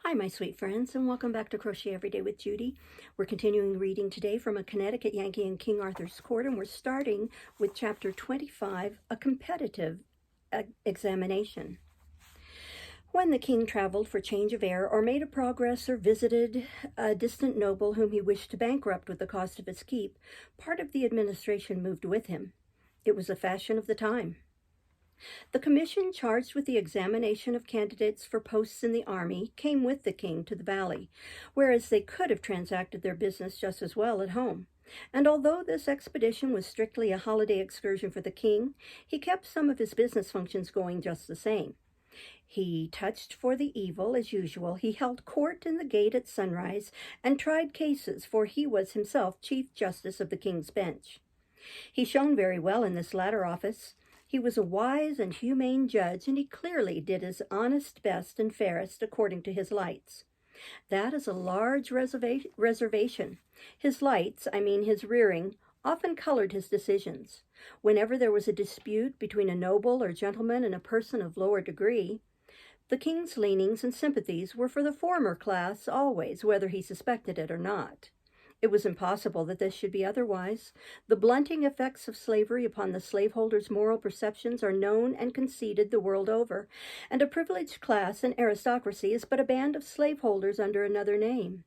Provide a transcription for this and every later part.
Hi, my sweet friends, and welcome back to Crochet Every Day with Judy. We're continuing reading today from A Connecticut Yankee in King Arthur's Court, and we're starting with Chapter 25, A Competitive Examination. When the king traveled for change of air, or made a progress, or visited a distant noble whom he wished to bankrupt with the cost of his keep, part of the administration moved with him. It was a fashion of the time. The commission charged with the examination of candidates for posts in the army came with the king to the valley, whereas they could have transacted their business just as well at home. And although this expedition was strictly a holiday excursion for the king, he kept some of his business functions going just the same. He touched for the evil as usual. He held court in the gate at sunrise and tried cases, for he was himself Chief Justice of the King's Bench. He shone very well in this latter office. He was a wise and humane judge, and he clearly did his honest best and fairest according to his lights. That is a large reservation. His lights, his rearing, often colored his decisions. Whenever there was a dispute between a noble or gentleman and a person of lower degree, the king's leanings and sympathies were for the former class always, whether he suspected it or not. It was impossible that this should be otherwise. The blunting effects of slavery upon the slaveholder's moral perceptions are known and conceded the world over, and a privileged class and aristocracy is but a band of slaveholders under another name.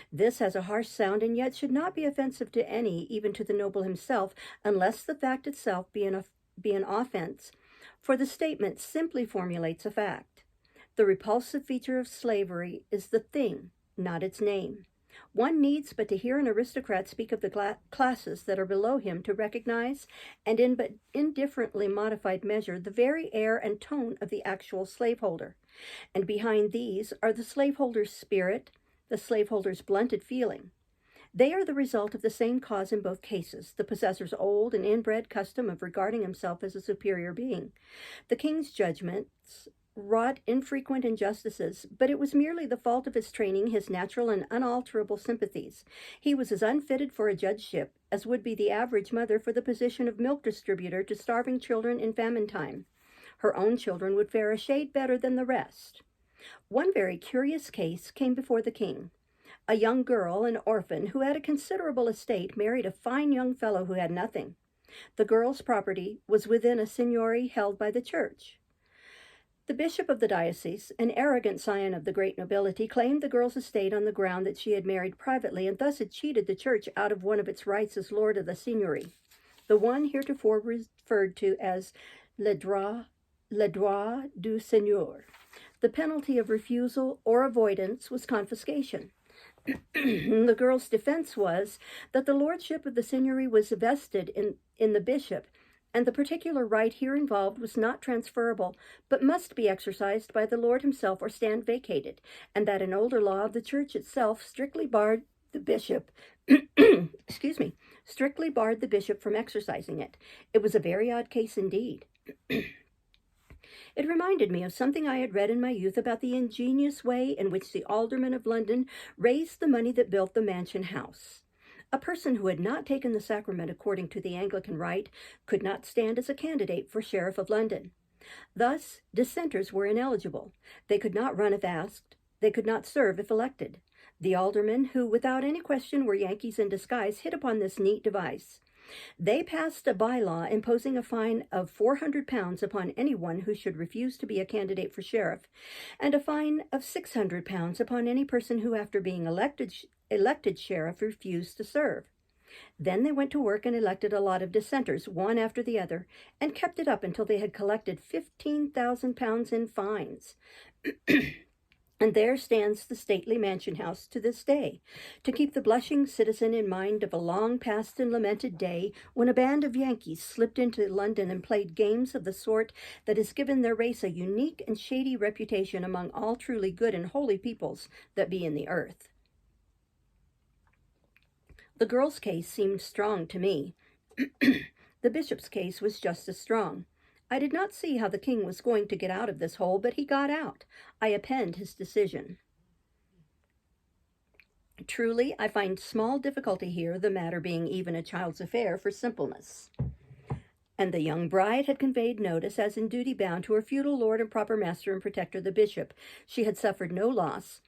This has a harsh sound and yet should not be offensive to any, even to the noble himself, unless the fact itself be an offense, for the statement simply formulates a fact. The repulsive feature of slavery is the thing, not its name. One needs but to hear an aristocrat speak of the classes that are below him to recognize, and in but indifferently modified measure, the very air and tone of the actual slaveholder. And behind these are the slaveholder's spirit, the slaveholder's blunted feeling. They are the result of the same cause in both cases, the possessor's old and inbred custom of regarding himself as a superior being. The king's judgments wrought infrequent injustices, but it was merely the fault of his training, his natural and unalterable sympathies. He was as unfitted for a judgeship as would be the average mother for the position of milk distributor to starving children in famine time. Her own children would fare a shade better than the rest. One very curious case came before the king. A young girl, an orphan, who had a considerable estate, married a fine young fellow who had nothing. The girl's property was within a seigniory held by the church. The bishop of the diocese, an arrogant scion of the great nobility, claimed the girl's estate on the ground that she had married privately, and thus had cheated the church out of one of its rights as lord of the seigniory, the one heretofore referred to as le droit du seigneur. The penalty of refusal or avoidance was confiscation. The girl's defense was that the lordship of the seigniory was vested in the bishop, and the particular right here involved was not transferable, but must be exercised by the Lord himself or stand vacated, and that an older law of the church itself strictly barred the bishop strictly barred the bishop from exercising it. It was a very odd case indeed. It reminded me of something I had read in my youth about the ingenious way in which the aldermen of London raised the money that built the Mansion House. A person who had not taken the sacrament according to the Anglican rite could not stand as a candidate for Sheriff of London. Thus, dissenters were ineligible. They could not run if asked. They could not serve if elected. The aldermen, who without any question were Yankees in disguise, hit upon this neat device. They passed a bylaw imposing a fine of £400 upon anyone who should refuse to be a candidate for sheriff, and a fine of £600 upon any person who, after being elected sheriff, refused to serve. Then they went to work and elected a lot of dissenters, one after the other, and kept it up until they had collected £15,000 in fines. And there stands the stately Mansion House to this day, to keep the blushing citizen in mind of a long past and lamented day when a band of Yankees slipped into London and played games of the sort that has given their race a unique and shady reputation among all truly good and holy peoples that be in the earth. The girl's case seemed strong to me. The bishop's case was just as strong. I did not see how the king was going to get out of this hole, but he got out. I append his decision. Truly, I find small difficulty here, the matter being even a child's affair for simpleness. And the young bride had conveyed notice, as in duty bound, to her feudal lord and proper master and protector, the bishop. She had suffered no loss,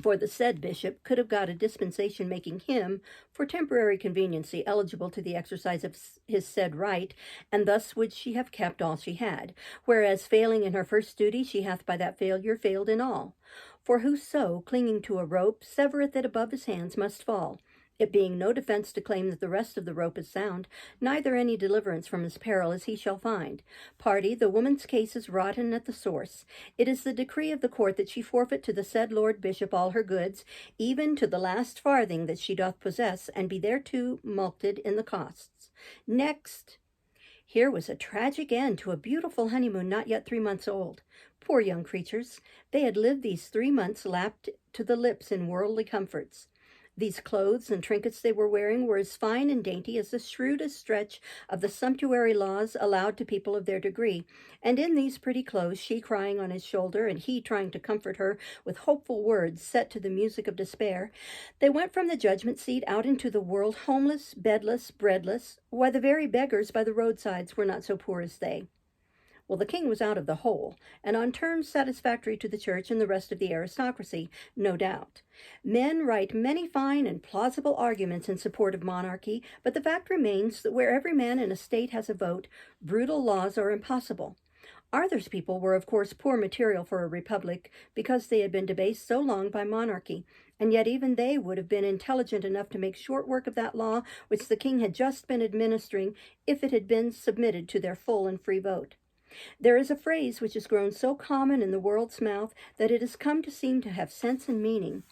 For the said bishop could have got a dispensation making him, for temporary conveniency, eligible to the exercise of his said right, and thus would she have kept all she had. Whereas, failing in her first duty, she hath by that failure failed in all. For whoso, clinging to a rope, severeth it above his hands, must fall. It being no defense to claim that the rest of the rope is sound, neither any deliverance from his peril as he shall find. Party, the woman's case is rotten at the source. It is the decree of the court that she forfeit to the said Lord Bishop all her goods, even to the last farthing that she doth possess, and be thereto mulcted in the costs. Next, here was a tragic end to a beautiful honeymoon not yet 3 months old. Poor young creatures, they had lived these 3 months lapped to the lips in worldly comforts. These clothes and trinkets they were wearing were as fine and dainty as the shrewdest stretch of the sumptuary laws allowed to people of their degree, and in these pretty clothes, she crying on his shoulder, and he trying to comfort her with hopeful words set to the music of despair, they went from the judgment seat out into the world, homeless, bedless, breadless, why the very beggars by the roadsides were not so poor as they. Well, the king was out of the hole, and on terms satisfactory to the church and the rest of the aristocracy, no doubt. Men write many fine and plausible arguments in support of monarchy, but the fact remains that where every man in a state has a vote, brutal laws are impossible. Arthur's people were, of course, poor material for a republic, because they had been debased so long by monarchy, and yet even they would have been intelligent enough to make short work of that law which the king had just been administering, if it had been submitted to their full and free vote. There is a phrase which has grown so common in the world's mouth that it has come to seem to have sense and meaning.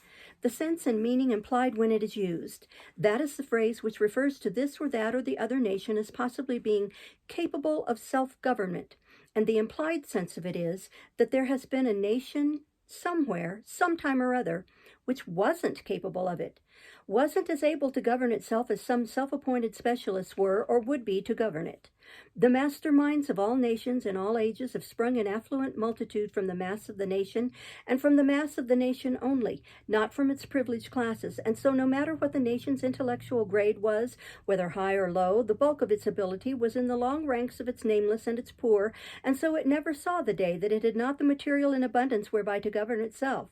The sense and meaning implied when it is used. That is the phrase which refers to this or that or the other nation as possibly being capable of self-government. And the implied sense of it is that there has been a nation somewhere, sometime or other, which wasn't capable of it, wasn't as able to govern itself as some self-appointed specialists were or would be to govern it. The masterminds of all nations in all ages have sprung in affluent multitude from the mass of the nation, and from the mass of the nation only, not from its privileged classes, and so no matter what the nation's intellectual grade was, whether high or low, the bulk of its ability was in the long ranks of its nameless and its poor, and so it never saw the day that it had not the material in abundance whereby to govern itself.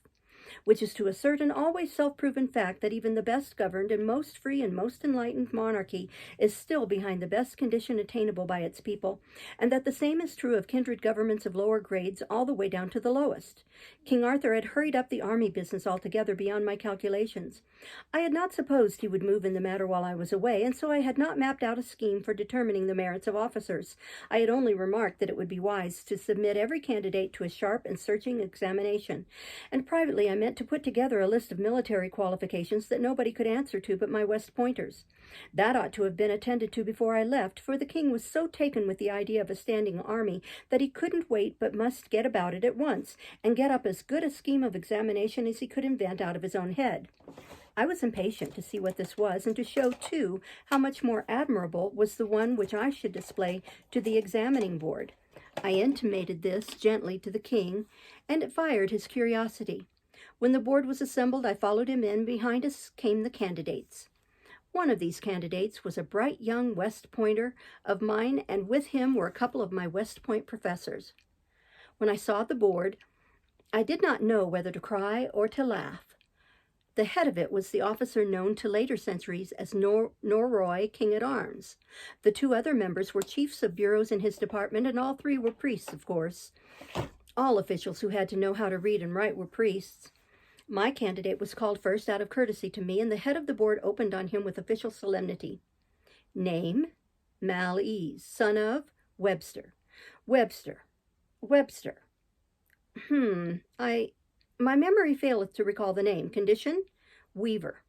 Which is to assert an always self-proven fact that even the best governed and most free and most enlightened monarchy is still behind the best condition attainable by its people, and that the same is true of kindred governments of lower grades all the way down to the lowest. King Arthur had hurried up the army business altogether beyond my calculations. I had not supposed he would move in the matter while I was away, and so I had not mapped out a scheme for determining the merits of officers. I had only remarked that it would be wise to submit every candidate to a sharp and searching examination, and privately I meant to put together a list of military qualifications that nobody could answer to but my West Pointers. That ought to have been attended to before I left, for the king was so taken with the idea of a standing army that he couldn't wait but must get about it at once, and get up as good a scheme of examination as he could invent out of his own head. I was impatient to see what this was, and to show, too, how much more admirable was the one which I should display to the examining board. I intimated this gently to the king, and it fired his curiosity. When the board was assembled, I followed him in. Behind us came the candidates. One of these candidates was a bright young West Pointer of mine, and with him were a couple of my West Point professors. When I saw the board, I did not know whether to cry or to laugh. The head of it was the officer known to later centuries as Norroy King-at-Arms. The two other members were chiefs of bureaus in his department, and all three were priests, of course. All officials who had to know how to read and write were priests. My candidate was called first out of courtesy to me, and the head of the board opened on him with official solemnity. Name, Mal-Ease, son of Webster. Webster. My memory faileth to recall the name. Condition? Weaver.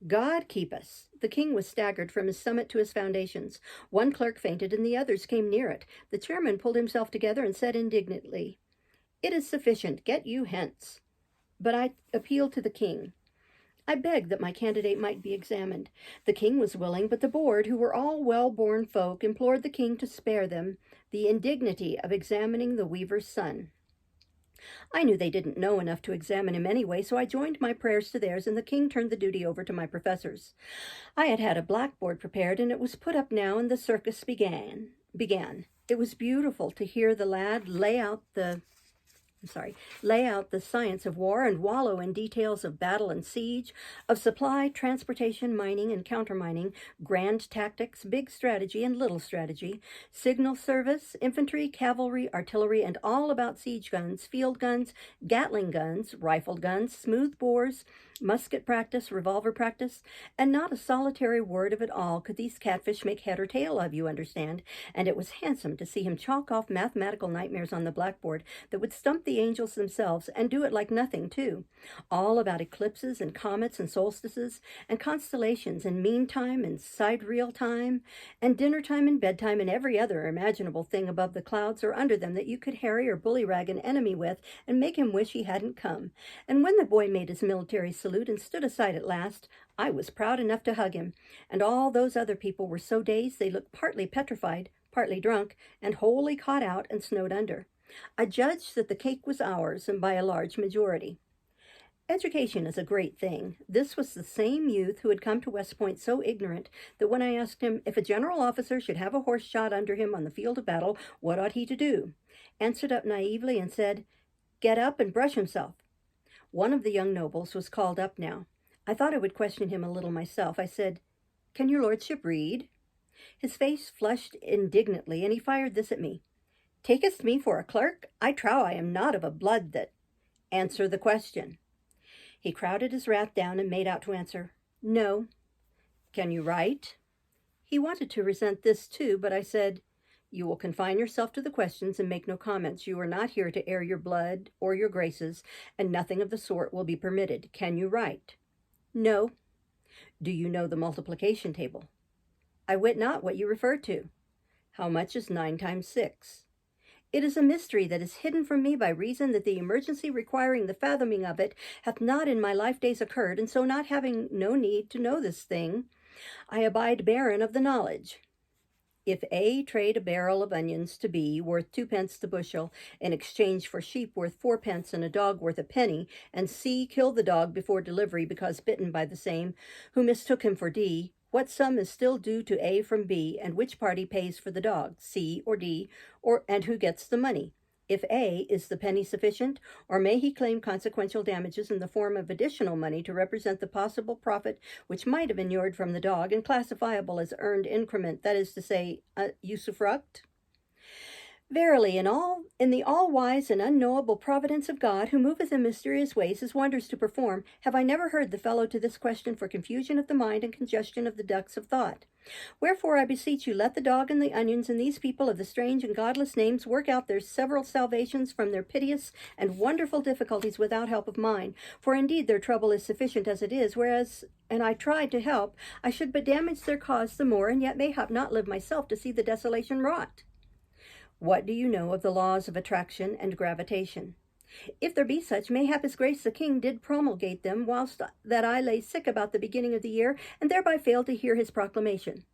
God keep us. The king was staggered from his summit to his foundations. One clerk fainted, and the others came near it. The chairman pulled himself together and said indignantly, "It is sufficient. Get you hence." But I appealed to the king. I begged that my candidate might be examined. The king was willing, but the board, who were all well-born folk, implored the king to spare them the indignity of examining the weaver's son. I knew they didn't know enough to examine him anyway, so I joined my prayers to theirs, and the king turned the duty over to my professors. I had had a blackboard prepared, and it was put up now, and the circus began. It was beautiful to hear the lad lay out the lay out the science of war and wallow in details of battle and siege, of supply, transportation, mining and countermining, grand tactics, big strategy and little strategy, signal service, infantry, cavalry, artillery, and all about siege guns, field guns, Gatling guns, rifled guns, smooth bores, musket practice, revolver practice, and not a solitary word of it all could these catfish make head or tail of, you understand, and it was handsome to see him chalk off mathematical nightmares on the blackboard that would stump the angels themselves, and do it like nothing, too. All about eclipses and comets and solstices and constellations and mean time and sidereal time and dinner time and bedtime and every other imaginable thing above the clouds or under them that you could harry or bullyrag an enemy with and make him wish he hadn't come. And when the boy made his military salute and stood aside at last, I was proud enough to hug him, and all those other people were so dazed they looked partly petrified, partly drunk, and wholly caught out and snowed under. I judged that the cake was ours, and by a large majority. Education is a great thing. This was the same youth who had come to West Point so ignorant that when I asked him if a general officer should have a horse shot under him on the field of battle, what ought he to do, answered up naively and said, "Get up and brush himself." One of the young nobles was called up now. I thought I would question him a little myself. I said, "Can your lordship read?" His face flushed indignantly, and he fired this at me. "Takest me for a clerk? I trow I am not of a blood that—" "Answer the question." He crowded his wrath down and made out to answer, "No." "Can you write?" He wanted to resent this too, but I said, "You will confine yourself to the questions and make no comments. You are not here to air your blood or your graces, and nothing of the sort will be permitted. Can you write?" "No." "Do you know the multiplication table?" "I wit not what you refer to." "How much is 9 times 6? "It is a mystery that is hidden from me by reason that the emergency requiring the fathoming of it hath not in my life days occurred, and so not having no need to know this thing, I abide barren of the knowledge. If A trade a barrel of onions to B, worth 2 pence the bushel, in exchange for sheep worth 4 pence and a dog worth a penny, and C kill the dog before delivery because bitten by the same, who mistook him for D, what sum is still due to A from B, and which party pays for the dog, C or D, and who gets the money? If A, is the penny sufficient, or may he claim consequential damages in the form of additional money to represent the possible profit which might have inured from the dog, and classifiable as earned increment, that is to say, usufruct? Verily, in the all-wise and unknowable providence of God, who moveth in mysterious ways his wonders to perform, have I never heard the fellow to this question for confusion of the mind and congestion of the ducts of thought. Wherefore, I beseech you, let the dog and the onions and these people of the strange and godless names work out their several salvations from their piteous and wonderful difficulties without help of mine. For indeed their trouble is sufficient as it is, whereas, and I tried to help, I should but damage their cause the more, and yet mayhap not live myself to see the desolation wrought. What do you know of the laws of attraction and gravitation? If there be such, mayhap his grace the king did promulgate them, whilst that I lay sick about the beginning of the year, and thereby failed to hear his proclamation.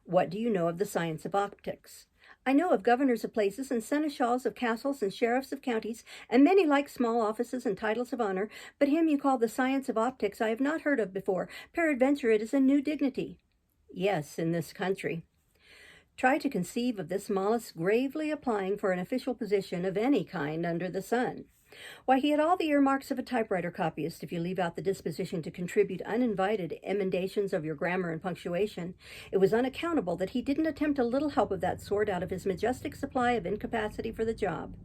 What do you know of the science of optics? I know of governors of places, and seneschals of castles, and sheriffs of counties, and many like small offices and titles of honor, but him you call the science of optics I have not heard of before. Peradventure it is a new dignity. Yes, in this country. Try to conceive of this mollusk gravely applying for an official position of any kind under the sun. Why, he had all the earmarks of a typewriter copyist, if you leave out the disposition to contribute uninvited emendations of your grammar and punctuation. It was unaccountable that he didn't attempt a little help of that sort out of his majestic supply of incapacity for the job.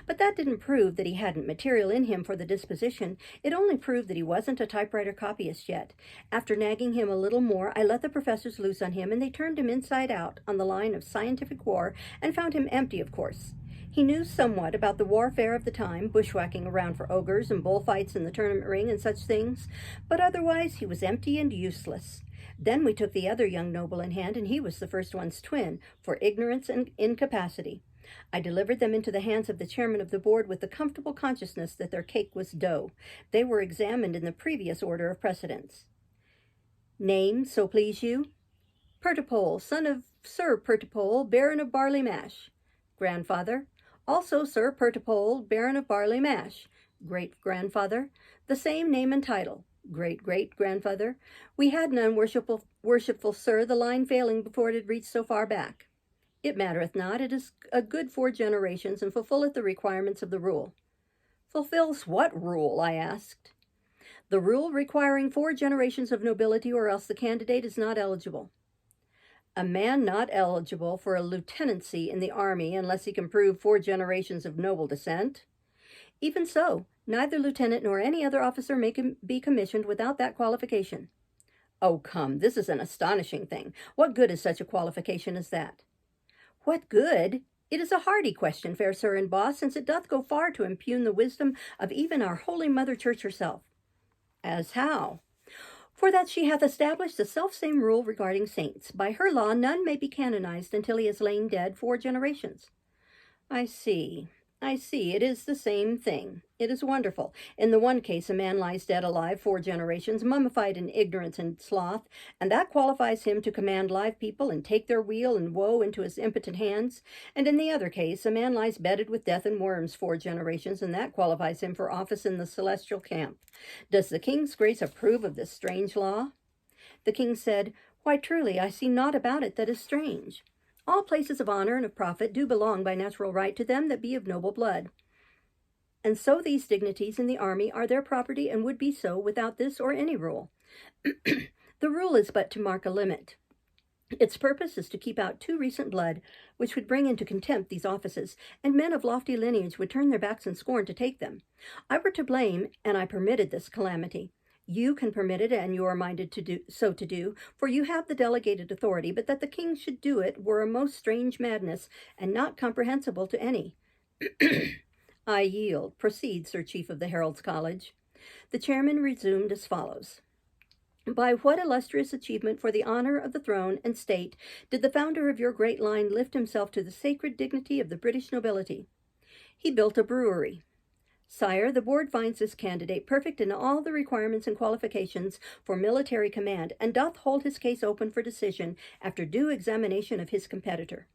But that didn't prove that he hadn't material in him for the disposition. It only proved that he wasn't a typewriter copyist yet. After nagging him a little more, I let the professors loose on him, and they turned him inside out on the line of scientific war, and found him empty, of course. He knew somewhat about the warfare of the time, bushwhacking around for ogres and bullfights in the tournament ring and such things, but otherwise he was empty and useless. Then we took the other young noble in hand, and he was the first one's twin, for ignorance and incapacity. I delivered them into the hands of the chairman of the board with the comfortable consciousness that their cake was dough. They were examined in the previous order of precedence. Name, so please you? Pertipole, son of Sir Pertipole, Baron of Barley Mash. Grandfather? Also Sir Pertipole, Baron of Barley Mash. Great-grandfather? The same name and title. Great-great-grandfather? We had none, worshipful sir, the line failing before it had reached so far back. It mattereth not, it is a good 4 generations, and fulfilleth the requirements of the rule. Fulfills what rule? I asked. The rule requiring 4 generations of nobility, or else the candidate is not eligible. A man not eligible for a lieutenancy in the army unless he can prove 4 generations of noble descent? Even so, neither lieutenant nor any other officer may be commissioned without that qualification. Oh, come, this is an astonishing thing. What good is such a qualification as that? What good? It is a hardy question, fair sir and boss, since it doth go far to impugn the wisdom of even our holy Mother Church herself. As how? For that she hath established the selfsame rule regarding saints. By her law none may be canonized until he has lain dead 4 generations. I see. It is the same thing. It is wonderful. In the one case, a man lies dead alive 4 generations, mummified in ignorance and sloth, and that qualifies him to command live people and take their weal and woe into his impotent hands. And in the other case, a man lies bedded with death and worms 4 generations, and that qualifies him for office in the celestial camp. Does the king's grace approve of this strange law? The king said, Why, truly, I see naught about it that is strange. All places of honor and of profit do belong by natural right to them that be of noble blood. And so these dignities in the army are their property, and would be so without this or any rule. The rule is but to mark a limit. Its purpose is to keep out too recent blood, which would bring into contempt these offices, and men of lofty lineage would turn their backs in scorn to take them. I were to blame, and I permitted this calamity. You can permit it, and you are minded to do, for you have the delegated authority, but that the king should do it were a most strange madness, and not comprehensible to any. I yield. Proceed, Sir Chief of the Heralds' College. The chairman resumed as follows. By what illustrious achievement for the honor of the throne and state did the founder of your great line lift himself to the sacred dignity of the British nobility? He built a brewery. Sire, the board finds this candidate perfect in all the requirements and qualifications for military command, and doth hold his case open for decision after due examination of his competitor.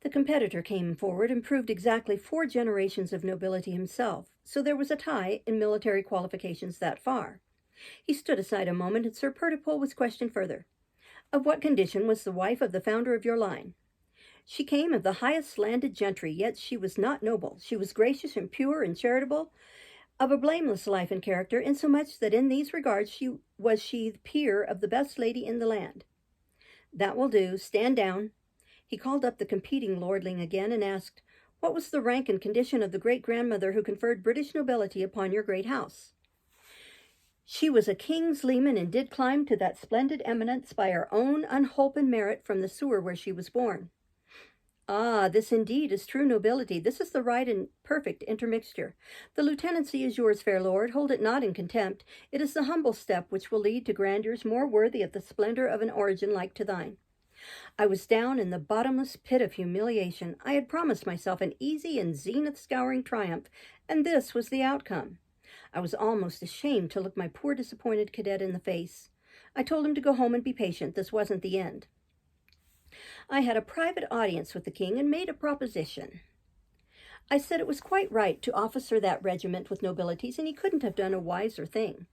The competitor came forward and proved exactly 4 generations of nobility himself, so there was a tie in military qualifications that far. He stood aside a moment, and Sir Pertipole was questioned further. Of what condition was the wife of the founder of your line? She came of the highest landed gentry, yet she was not noble. She was gracious and pure and charitable, of a blameless life and character, insomuch that in these regards she was the peer of the best lady in the land. That will do. Stand down. He called up the competing lordling again and asked, What was the rank and condition of the great-grandmother who conferred British nobility upon your great house? She was a king's leman, and did climb to that splendid eminence by her own unholpen merit from the sewer where she was born. Ah, this indeed is true nobility. This is the right and perfect intermixture. The lieutenancy is yours, fair lord. Hold it not in contempt. It is the humble step which will lead to grandeurs more worthy of the splendor of an origin like to thine. I was down in the bottomless pit of humiliation. I had promised myself an easy and zenith-scouring triumph, and this was the outcome. I was almost ashamed to look my poor disappointed cadet in the face. I told him to go home and be patient. This wasn't the end. I had a private audience with the king and made a proposition. I said it was quite right to officer that regiment with nobilities, and he couldn't have done a wiser thing.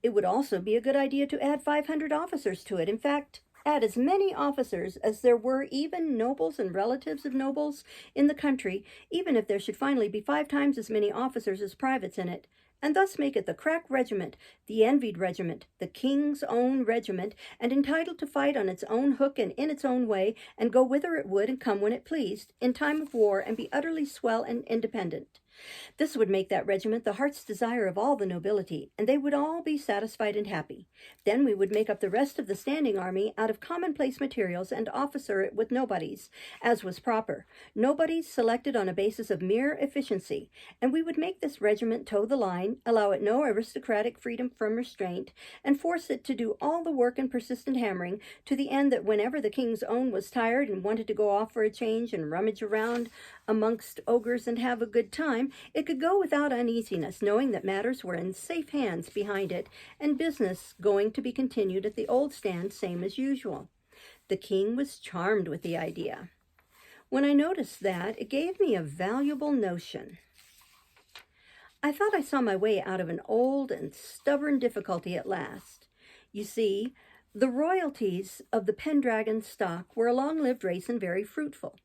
It would also be a good idea to add 500 officers to it. In fact, add as many officers as there were even nobles and relatives of nobles in the country, even if there should finally be 5 times as many officers as privates in it, and thus make it the crack regiment, the envied regiment, the king's own regiment, and entitled to fight on its own hook and in its own way, and go whither it would and come when it pleased, in time of war, and be utterly swell and independent. This would make that regiment the heart's desire of all the nobility, and they would all be satisfied and happy. Then we would make up the rest of the standing army out of commonplace materials and officer it with nobodies, as was proper, nobodies selected on a basis of mere efficiency, and we would make this regiment toe the line, allow it no aristocratic freedom from restraint, and force it to do all the work and persistent hammering, to the end that whenever the king's own was tired and wanted to go off for a change and rummage around amongst ogres and have a good time, it could go without uneasiness, knowing that matters were in safe hands behind it, and business going to be continued at the old stand same as usual. The king was charmed with the idea. When I noticed that, it gave me a valuable notion. I thought I saw my way out of an old and stubborn difficulty at last. You see, the royalties of the Pendragon stock were a long-lived race and very fruitful.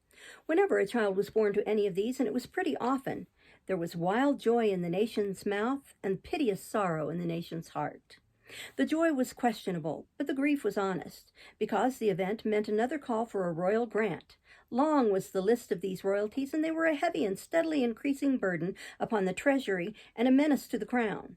Whenever a child was born to any of these, and it was pretty often, There was wild joy in the nation's mouth and piteous sorrow in the nation's heart. The joy was questionable, but the grief was honest, because the event meant another call for a royal grant. Long was the list of these royalties, and they were a heavy and steadily increasing burden upon the treasury and a menace to the crown.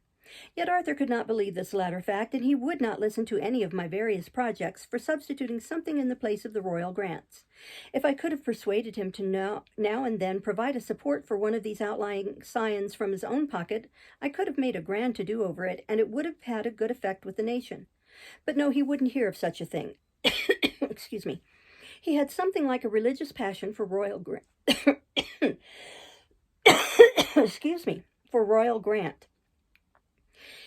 Yet Arthur could not believe this latter fact, and he would not listen to any of my various projects for substituting something in the place of the royal grants. If I could have persuaded him to now and then provide a support for one of these outlying scions from his own pocket, I could have made a grand to-do over it, and it would have had a good effect with the nation. But no, he wouldn't hear of such a thing. Excuse me. He had something like a religious passion for royal grant. Excuse me, for royal grant.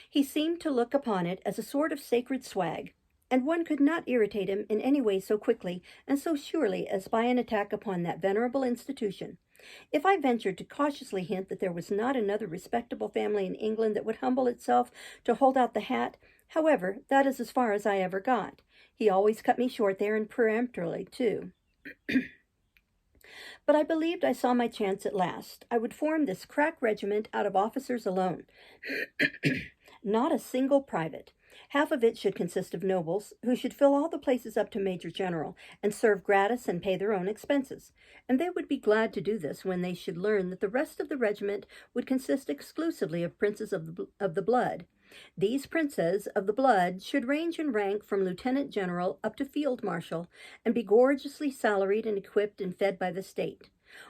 He seemed to look upon it as a sort of sacred swag, and one could not irritate him in any way so quickly and so surely as by an attack upon that venerable institution. If I ventured to cautiously hint that there was not another respectable family in England that would humble itself to hold out the hat, however, that is as far as I ever got. He always cut me short there, and peremptorily, too. But I believed I saw my chance at last. I would form this crack regiment out of officers alone. Not a single private. Half of it should consist of nobles, who should fill all the places up to Major General, and serve gratis and pay their own expenses. And they would be glad to do this when they should learn that the rest of the regiment would consist exclusively of princes of the blood. These princes of the blood should range in rank from lieutenant general up to field marshal, and be gorgeously salaried and equipped and fed by the state.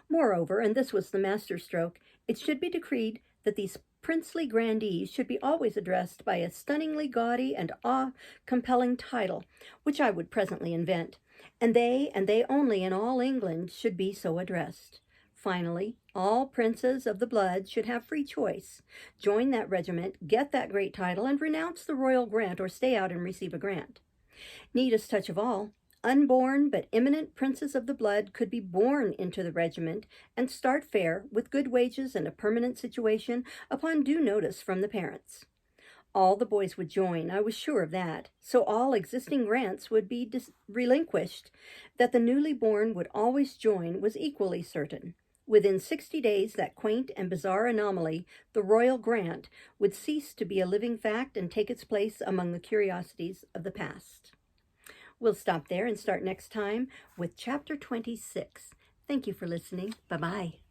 Moreover, and this was the masterstroke, it should be decreed that these princely grandees should be always addressed by a stunningly gaudy and awe-compelling title, which I would presently invent, and they only in all England should be so addressed. Finally, all princes of the blood should have free choice. Join that regiment, get that great title, and renounce the royal grant or stay out and receive a grant. Neatest touch of all, unborn but eminent princes of the blood could be born into the regiment and start fair with good wages and a permanent situation upon due notice from the parents. All the boys would join, I was sure of that, so all existing grants would be relinquished. That the newly born would always join was equally certain. Within 60 days, that quaint and bizarre anomaly, the royal grant, would cease to be a living fact and take its place among the curiosities of the past. We'll stop there and start next time with Chapter 26. Thank you for listening. Bye-bye.